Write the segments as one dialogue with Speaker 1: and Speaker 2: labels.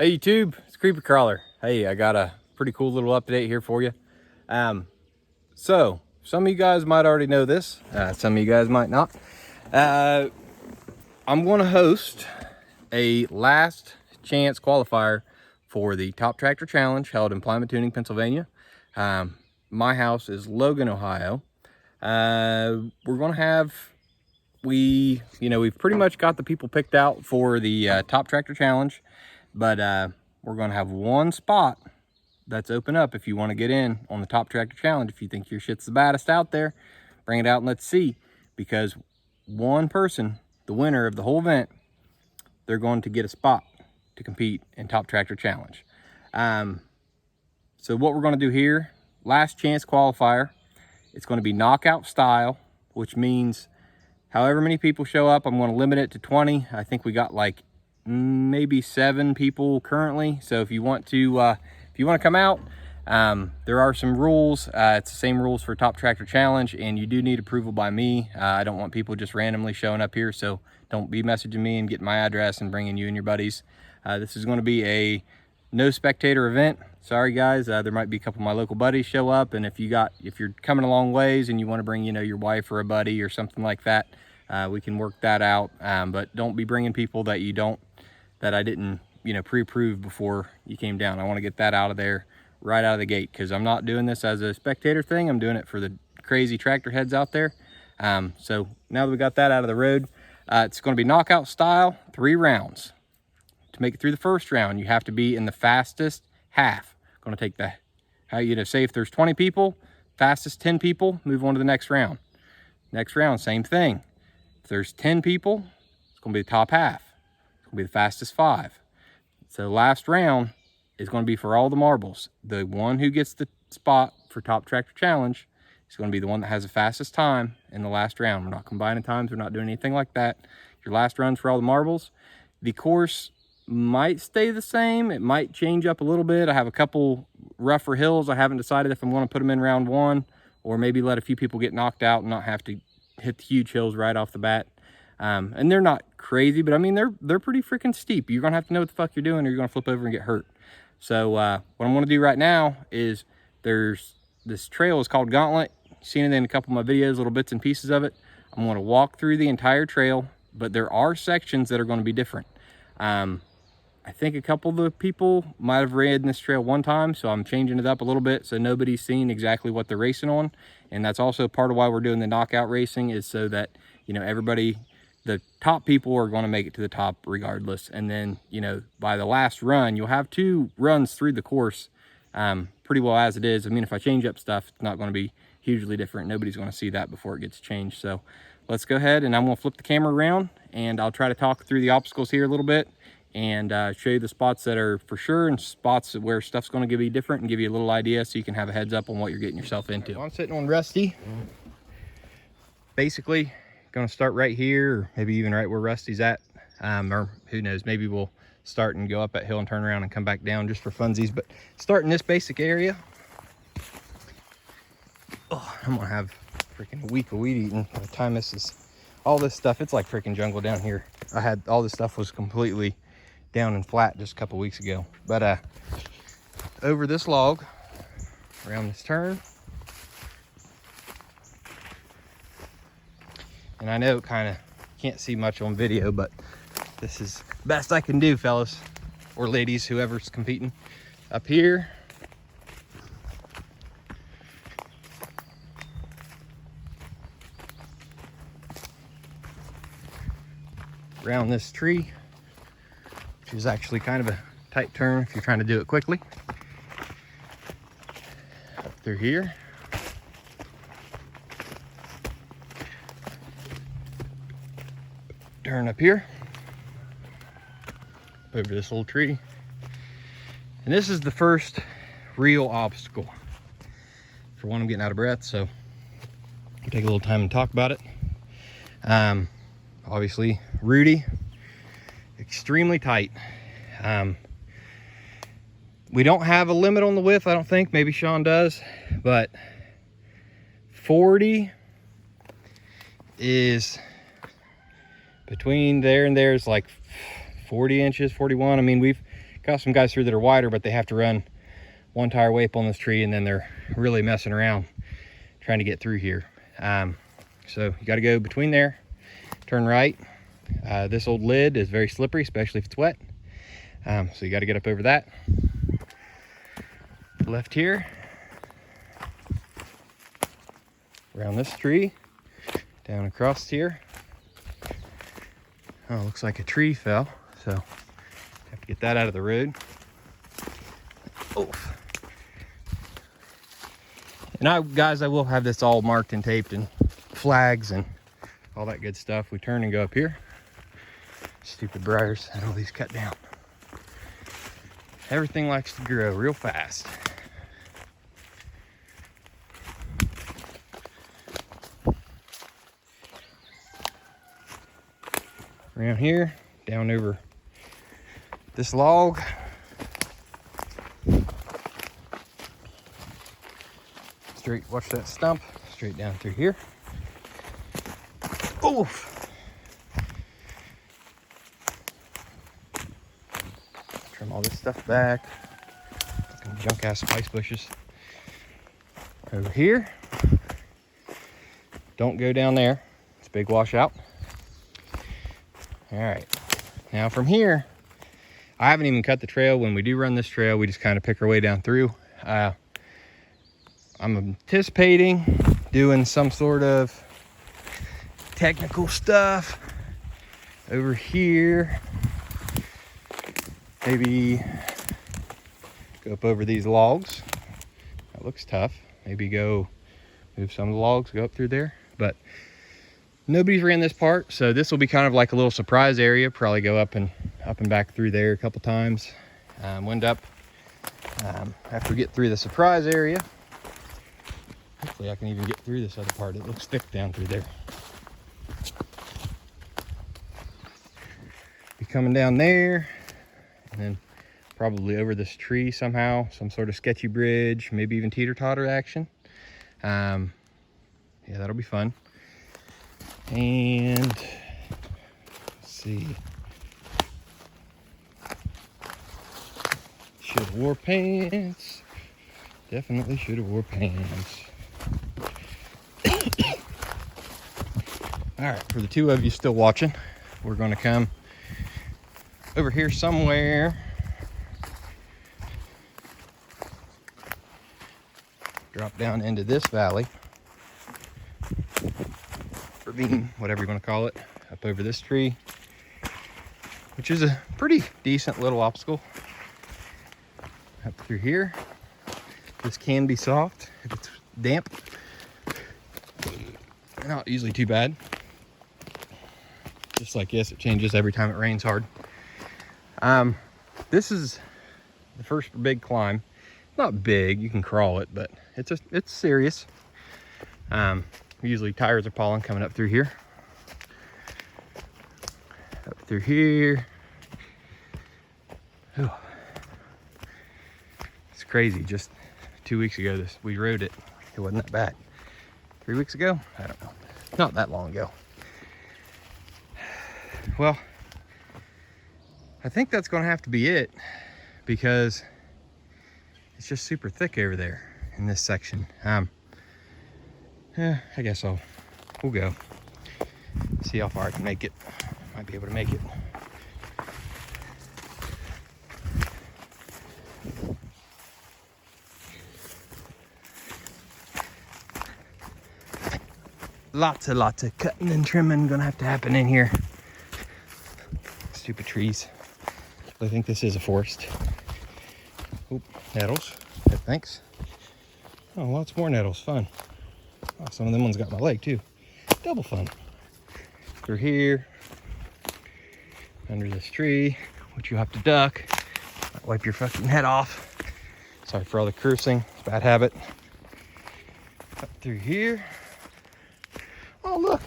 Speaker 1: Hey YouTube, it's Creeper Crawler. Hey, I got a pretty cool little update here for you. So some of you guys might already know this, some of you guys might not. I'm going to host a last chance qualifier for the Top Tractor Challenge held in Platooning, Pennsylvania. My house is Logan, Ohio. We're going to have, we've pretty much got the people picked out for the Top Tractor Challenge. But we're going to have one spot that's open up if you want to get in on the Top Tractor Challenge. If you think your shit's the baddest out there, bring it out and let's see. Because one person, the winner of the whole event, they're going to get a spot to compete in Top Tractor Challenge. So what we're going to do here, last chance qualifier, it's going to be knockout style, which means however many people show up, I'm going to limit it to 20. I think we got like maybe 7 people currently. So if you want to come out, there are some rules. It's the same rules for Top Tractor Challenge, and you do need approval by me. I don't want people just randomly showing up here, so don't be messaging me and getting my address and bringing you and your buddies. This is going to be a no spectator event. Sorry guys, there might be a couple of my local buddies show up, and if you're coming a long ways and you want to bring your wife or a buddy or something like that, we can work that out. But don't be bringing people that I didn't pre-approve before you came down. I want to get that out of there right out of the gate, because I'm not doing this as a spectator thing. I'm doing it for the crazy tractor heads out there. So now that we got that out of the road, it's going to be knockout style, 3 rounds. To make it through the first round, you have to be in the fastest half. Going to take say if there's 20 people, fastest 10 people, move on to the next round. Next round, same thing. If there's 10 people, it's going to be the top half. Will be the fastest 5. So last round is going to be for all the marbles. The one who gets the spot for Top Tractor Challenge is going to be the one that has the fastest time in the last round. We're not combining times. We're not doing anything like that. Your last run's for all the marbles. The course might stay the same. It might change up a little bit. I have a couple rougher hills. I haven't decided if I'm going to put them in round 1 or maybe let a few people get knocked out and not have to hit the huge hills right off the bat. And they're not crazy, but I mean, they're pretty freaking steep. You're gonna have to know what the fuck you're doing or you're gonna flip over and get hurt. So what I'm gonna do right now is this trail is called Gauntlet. You've seen it in a couple of my videos, little bits and pieces of it. I'm gonna walk through the entire trail, but there are sections that are gonna be different. I think a couple of the people might have ridden this trail one time, so I'm changing it up a little bit so nobody's seen exactly what they're racing on. And that's also part of why we're doing the knockout racing, is so that everybody, the top people are going to make it to the top regardless. And then by the last run, you'll have 2 runs through the course, pretty well as it is. I mean, if I change up stuff, it's not going to be hugely different. Nobody's going to see that before it gets changed. So let's go ahead, and I'm going to flip the camera around and I'll try to talk through the obstacles here a little bit and show you the spots that are for sure and spots where stuff's going to be different, and give you a little idea so you can have a heads up on what you're getting yourself into. I'm sitting on Rusty. Basically going to start right here, or maybe even right where Rusty's at, or who knows, maybe we'll start and go up that hill and turn around and come back down just for funsies. But start in this basic area. Oh, I'm gonna have freaking a week of weed eating by the time this is all this stuff. It's like freaking jungle down here. I had all this stuff was completely down and flat just a couple weeks ago. But over this log, around this turn, and I know it kind of can't see much on video, but this is the best I can do, fellas or ladies, whoever's competing. Up here, around this tree, which is actually kind of a tight turn if you're trying to do it quickly. Up through here. Turn up here, over this little tree. And this is the first real obstacle. For one, I'm getting out of breath, so we'll take a little time and talk about it. Obviously, Rudy, extremely tight. We don't have a limit on the width, I don't think. Maybe Sean does, but 40 is between there and there is like 40 inches, 41. I mean, we've Got some guys through that are wider, but they have to run one tire weight on this tree, and then they're really messing around trying to get through here. So you got to go between there, turn right. This old lid is very slippery, especially if it's wet. So you got to get up over that. Left here, around this tree, down across here. Oh, looks like a tree fell, so have to get that out of the road. Oh. And guys, I will have this all marked and taped and flags and all that good stuff. We turn and go up here. Stupid briars and all these cut down. Everything likes to grow real fast. Around here, down over this log. Straight, watch that stump, straight down through here. Oof! Trim all this stuff back. Fucking junk ass spice bushes. Over here. Don't go down there. It's a big washout. All right. Now from here, I haven't even cut the trail. When we do run this trail, we just kind of pick our way down through. I'm anticipating doing some sort of technical stuff over here. Maybe go up over these logs. That looks tough. Maybe go move some of the logs, go up through there. But nobody's ran this part, so this will be kind of like a little surprise area. Probably go up and back through there a couple times. Wind up after we get through the surprise area. Hopefully I can even get through this other part. It looks thick down through there. Be coming down there, and then probably over this tree somehow, some sort of sketchy bridge, maybe even teeter-totter action. Yeah, that'll be fun. And let's see. Should have wore pants. Definitely should have wore pants. All right, for the two of you still watching, we're going to come over here somewhere. Drop down into this valley. Ravine, whatever you want to call it, up over this tree, which is a pretty decent little obstacle. Up through here. This can be soft if it's damp. Not usually too bad. Just like this, it changes every time it rains hard. This is the first big climb. Not big, you can crawl it, but it's serious. Usually tires are falling coming up through here. Up through here. Oh. It's crazy. Just 2 weeks ago, we rode it. It wasn't that bad. 3 weeks ago? I don't know. Not that long ago. Well, I think that's going to have to be it, because it's just super thick over there in this section. I guess we'll go see how far I can make it. Might be able to make it. Lots of cutting and trimming gonna have to happen in here. Stupid trees. I think this is a forest. Oop, nettles. Yeah, thanks. Oh, lots more nettles. Fun. Oh, some of them ones got my leg too. Double fun. Through here, under this tree, which you have to duck. Might wipe your fucking head off. Sorry for all the cursing. It's a bad habit. Up through here. Oh, look.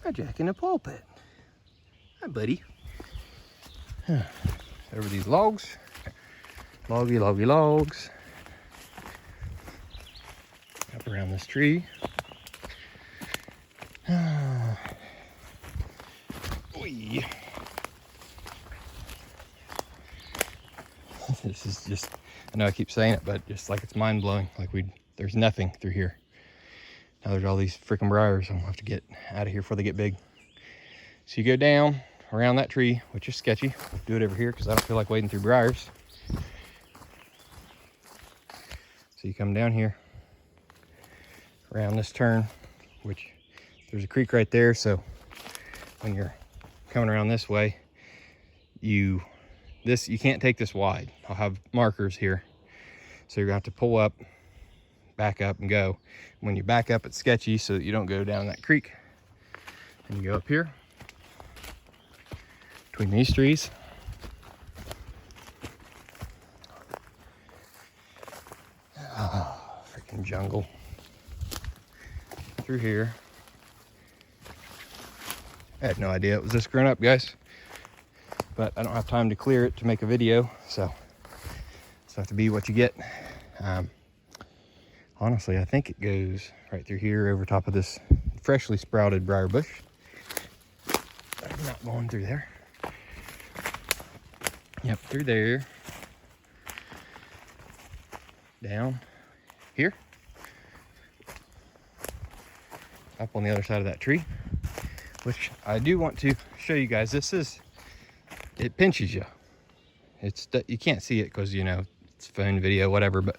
Speaker 1: A jack in the pulpit. Hi, buddy. Over these logs. Loggy logs. Up around this tree. Oy. This is just, I know I keep saying it, but just like it's mind blowing. Like there's nothing through here. Now there's all these freaking briars. I'm gonna have to get out of here before they get big. So you go down around that tree, which is sketchy. Do it over here because I don't feel like wading through briars. So you come down here around this turn, which there's a creek right there. So when you're coming around this way, you can't take this wide. I'll have markers here. So you're gonna have to pull up, back up and go. When you back up, it's sketchy so that you don't go down that creek. And you go up here between these trees. Oh, freaking jungle. Through here. I had no idea it was this grown up, guys. But I don't have time to clear it to make a video, so it's have to be what you get. Honestly, I think it goes right through here over top of this freshly sprouted briar bush. I'm not going through there. Yep, through there. Down here. Up on the other side of that tree, which I do want to show you guys. It pinches you. You can't see it because, you know, it's phone video, whatever, but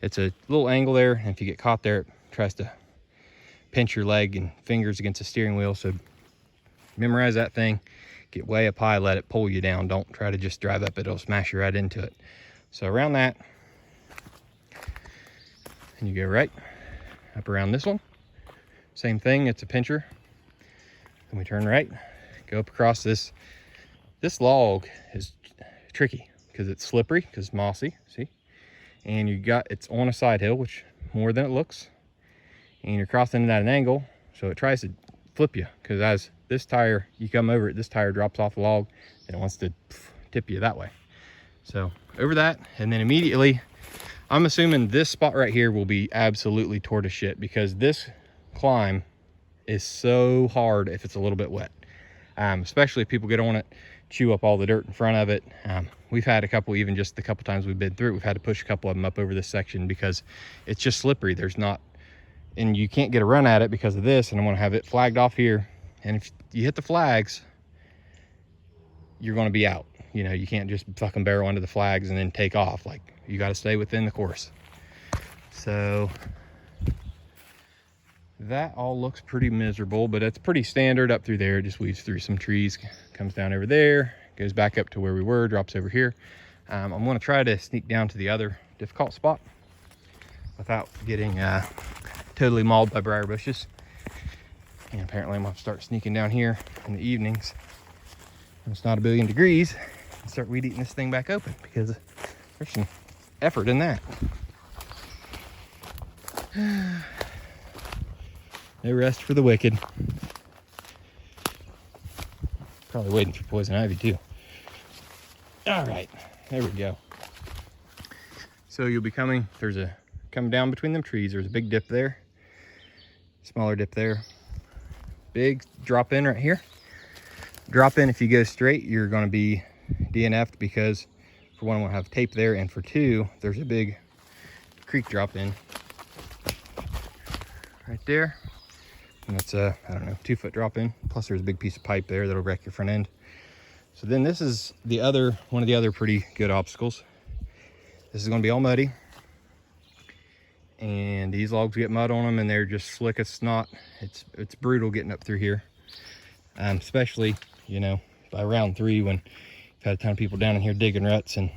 Speaker 1: it's a little angle there, and if you get caught there, it tries to pinch your leg and fingers against the steering wheel. So memorize that thing, get way up high, let it pull you down. Don't try to just drive up it, it'll smash you right into it. So around that, and you go right up around this one. Same thing, it's a pincher. Then we turn right, go up across this. This log is tricky because it's slippery, because it's mossy, see? And it's on a side hill, which more than it looks. And you're crossing it at an angle, so it tries to flip you, because as this tire, you come over it, this tire drops off the log, and it wants to tip you that way. So over that, and then immediately, I'm assuming this spot right here will be absolutely tortoise shit, because this climb is so hard if it's a little bit wet. Especially if people get on it, chew up all the dirt in front of it. We've had a couple, even just the couple times we've been through it, we've had to push a couple of them up over this section because it's just slippery. There's not, and you can't get a run at it because of this, and I'm gonna have it flagged off here. And if you hit the flags, you're gonna be out. You know, you can't just fucking barrel under the flags and then take off. Like, you gotta stay within the course. So that all looks pretty miserable, but it's pretty standard up through there. It just weaves through some trees, comes down over there, goes back up to where we were, drops over here. I'm going to try to sneak down to the other difficult spot without getting totally mauled by briar bushes. And apparently I'm going to start sneaking down here in the evenings when it's not a billion degrees and start weed eating this thing back open, because there's some effort in that. No rest for the wicked. Probably waiting for poison ivy too. All right, there we go. So you'll be coming down between them trees. There's a big dip there, smaller dip there, big drop in right here. Drop in, if you go straight, you're going to be DNF'd, because for one, we'll have tape there, and for two, there's a big creek drop in right there. And that's a, I don't know, 2 foot drop in. Plus there's a big piece of pipe there that'll wreck your front end. So then this is one of the other pretty good obstacles. This is going to be all muddy. And these logs get mud on them, and they're just slick as snot. It's brutal getting up through here. Especially, you know, by round 3, when you've had a ton of people down in here digging ruts. And,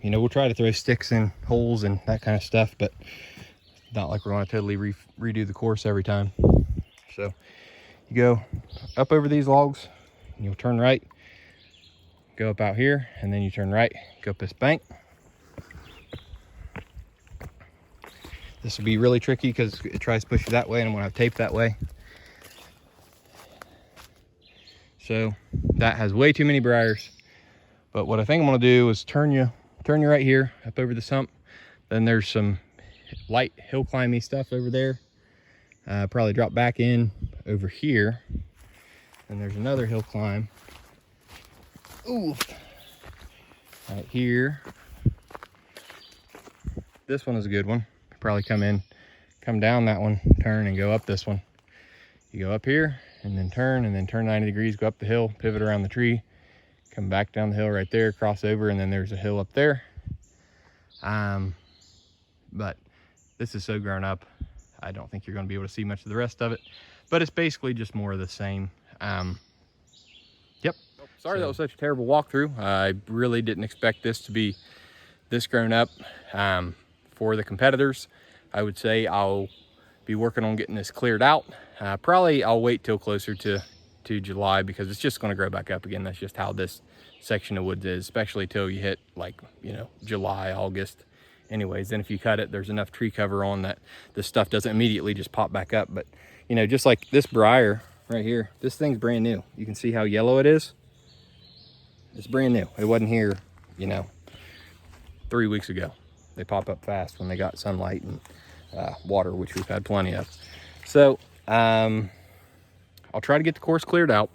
Speaker 1: you know, we'll try to throw sticks in holes and that kind of stuff, but not like we're going to totally redo the course every time. So you go up over these logs, and you'll turn right, go up out here, and then you turn right, go up this bank. This will be really tricky because it tries to push you that way, and I'm going to have tape that way. So that has way too many briars. But what I think I'm going to do is turn you right here up over the sump. Then there's some light hill climby stuff over there. Probably drop back in over here, and there's another hill climb. Ooh, right here. This one is a good one. Probably come down that one, turn and go up this one. You go up here and then turn 90 degrees, go up the hill, pivot around the tree, come back down the hill right there, cross over, and then there's a hill up there. But this is so grown up, I don't think you're going to be able to see much of the rest of it, but it's basically just more of the same. Yep. Sorry, that was such a terrible walkthrough. I really didn't expect this to be this grown up. For the competitors, I would say I'll be working on getting this cleared out. Probably I'll wait till closer to July, because it's just going to grow back up again. That's just how this section of woods is, especially till you hit, like, you know, July, August. Anyways, then if you cut it, there's enough tree cover on that this stuff doesn't immediately just pop back up. But, you know, just like this briar right here, this thing's brand new. You can see how yellow it is. It's brand new. It wasn't here, you know, 3 weeks ago. They pop up fast when they got sunlight and water, which we've had plenty of. So I'll try to get the course cleared out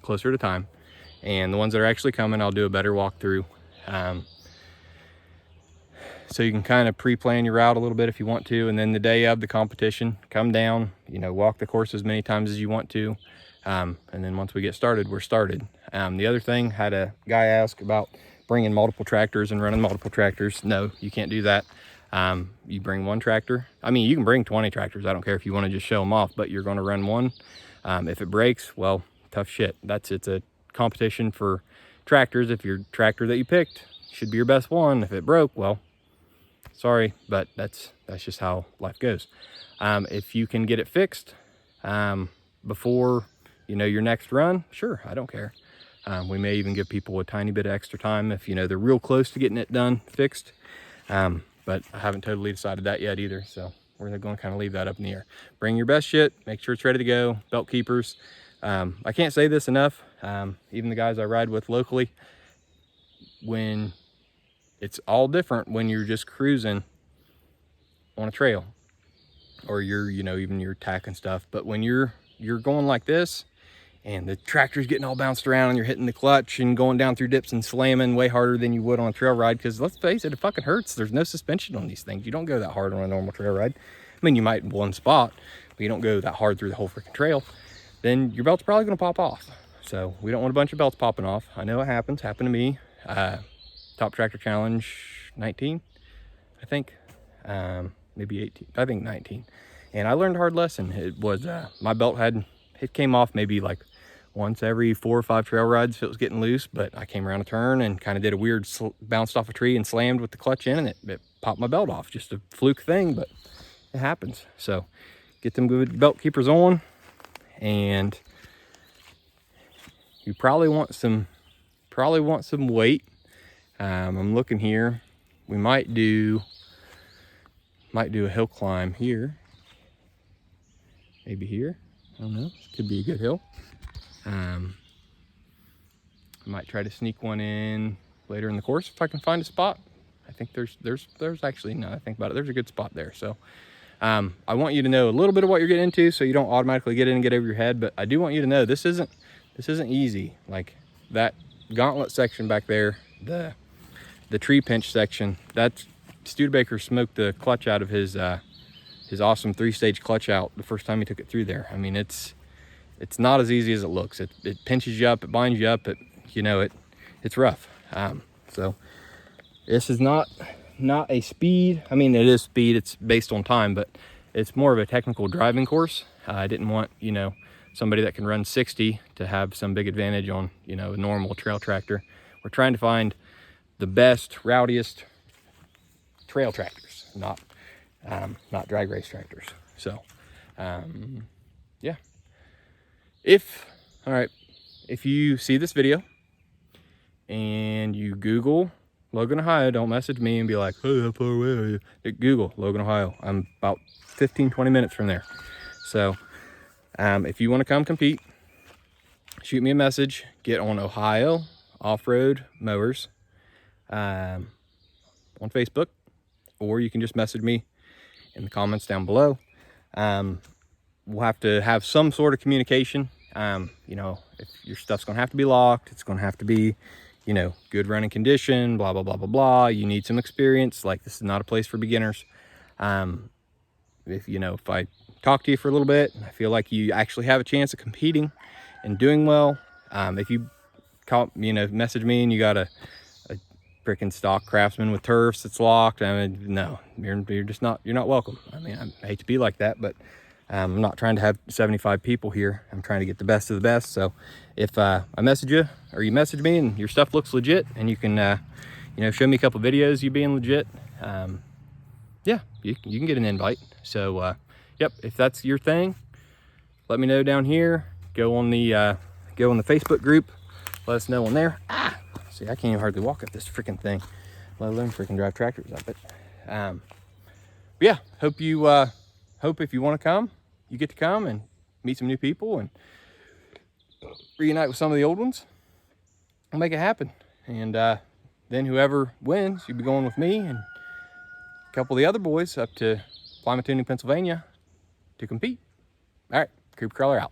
Speaker 1: closer to time, and the ones that are actually coming, I'll do a better walkthrough, so you can kind of pre-plan your route a little bit if you want to. And then the day of the competition, come down, you know, walk the course as many times as you want to, and then once we get started, we're started. The other thing, had a guy ask about bringing multiple tractors and running multiple tractors. No, you can't do that. You bring one tractor. I mean, you can bring 20 tractors. I don't care if you want to just show them off, but you're going to run one. If it breaks, well, tough shit. It's a competition for tractors. If your tractor that you picked should be your best one, if it broke, well, sorry, but that's just how life goes. If you can get it fixed before, you know, your next run, sure, I don't care. We may even give people a tiny bit of extra time if, you know, they're real close to getting it done, fixed. But I haven't totally decided that yet either. So we're going to kind of leave that up in the air. Bring your best shit, make sure it's ready to go. Belt keepers. I can't say this enough. Even the guys I ride with locally, when it's all different when you're just cruising on a trail, or you're, you know, even your tack and stuff. But when you're going like this, and the tractor's getting all bounced around, and you're hitting the clutch and going down through dips and slamming way harder than you would on a trail ride, because let's face it, it fucking hurts. There's no suspension on these things. You don't go that hard on a normal trail ride. I mean, you might in one spot, but you don't go that hard through the whole freaking trail. Then your belt's probably gonna pop off. So we don't want a bunch of belts popping off. I know it happens. Happened to me. Top Tractor Challenge 19, I think. Maybe 18, I think 19. And I learned a hard lesson. It was, my belt it came off maybe like once every 4 or 5 trail rides if it was getting loose, but I came around a turn and kind of did a weird bounced off a tree and slammed with the clutch in, and it popped my belt off. Just a fluke thing, but it happens. So get them good belt keepers on, and you probably want some weight. I'm looking here. We might do a hill climb here, maybe here. I don't know. This could be a good hill. I might try to sneak one in later in the course if I can find a spot. I think there's actually, now I think about it, there's a good spot there. So I want you to know a little bit of what you're getting into, so you don't automatically get in and get over your head. But I do want you to know this isn't easy. Like that Gauntlet section back there, the tree pinch section, that's Studebaker smoked the clutch out of his awesome 3-stage clutch out the first time he took it through there. I mean, it's not as easy as it looks. It pinches you up, it binds you up, it's rough. So this is not a speed. I mean, it is speed, it's based on time, but it's more of a technical driving course. I didn't want, you know, somebody that can run 60 to have some big advantage on, you know, a normal trail tractor. We're trying to find the best, rowdiest trail tractors, not drag race tractors. So yeah, if you see this video and you Google Logan, Ohio, don't message me and be like, hey, how far away are you? Google Logan, Ohio. I'm about 15-20 minutes from there. So if you want to come compete, shoot me a message. Get on Ohio Off-Road Mowers on Facebook, or you can just message me in the comments down below. We'll have to have some sort of communication. You know, if your stuff's gonna have to be locked, it's gonna have to be, you know, good running condition, blah, blah, blah, blah, blah. You need some experience. Like, this is not a place for beginners. If, you know, if I talk to you for a little bit, I feel like you actually have a chance of competing and doing well. If you call, you know, message me and you got a freaking stock Craftsman with turfs that's locked, I mean, no, you're just not, you're not welcome. I mean, I hate to be like that, but I'm not trying to have 75 people here. I'm trying to get the best of the best. So if I message you or you message me and your stuff looks legit and you can, you know, show me a couple videos you being legit, yeah, you can get an invite. So yep, if that's your thing, let me know down here. Go on the Facebook group. Let us know on there. See, I can't even hardly walk up this freaking thing, let alone freaking drive tractors up it. But yeah, hope if you want to come, you get to come and meet some new people and reunite with some of the old ones. We'll make it happen. And then whoever wins, you'll be going with me and a couple of the other boys up to Plymouth, Pennsylvania to compete. All right, Creeper Crawler out.